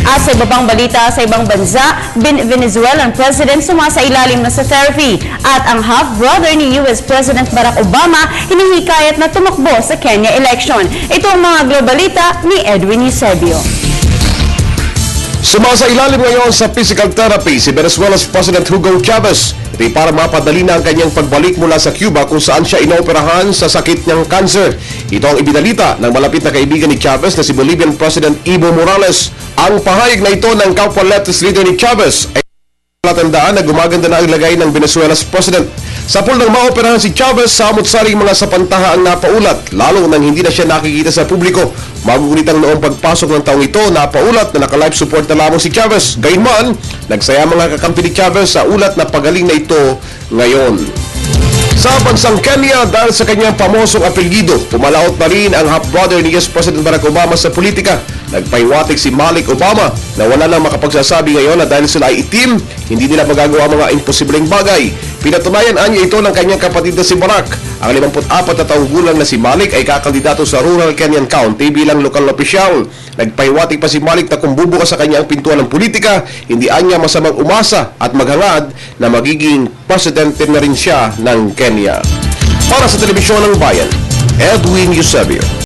At sa iba pang balita, sa ibang bansa, Venezuelan President sumasailalim na sa therapy. At ang half-brother ni US President Barack Obama hinihikayat na tumakbo sa Kenya election. Ito ang mga globalita ni Edwin Eusebio. Sumasailalim ngayon sa physical therapy si Venezuela's President Hugo Chavez. Ito para mapadali na ang kanyang pagbalik mula sa Cuba kung saan siya inaoperahan sa sakit niyang cancer. Ito ang ibinalita ng malapit na kaibigan ni Chavez na si Bolivian President Evo Morales. Ang pahayag na ito ng kapwa leftist leader ni Chavez ay tandaan na gumaganda na ang lagay ng Venezuela's President. Sa pool ng maoperahan si Chavez, samot-saring mga sapantaha ang napaulat, lalo nang hindi na siya nakikita sa publiko. Magugulit ang noong pagpasok ng taong ito, napaulat na naka-life support na lamang si Chavez. Gayunman, nagsaya mga kakampi ni Chavez sa ulat na pagaling na ito ngayon. Sa bansang Kenya, dahil sa kanyang pamosong apelyido, pumalaot na rin ang half-brother ni US President Barack Obama sa politika. Nagpaiwatig si Malik Obama na wala nang makapagsasabi ngayon na dahil sila ay itim, hindi nila magagawa mga imposibleng bagay. Pinatunayan niya ito ng kanyang kapatid na si Barack. Ang 54 na taong gulang na si Malik ay kakandidato sa rural Kenyan County bilang lokal na opisyal. Nagpaiwatig pa si Malik na kung bubukas sa kanyang pintuan ng politika, hindi anya masamang umasa at maghangad na magiging presidente na rin siya ng Kenya. Para sa Telebisyon ng Bayan, Edwin Eusebio.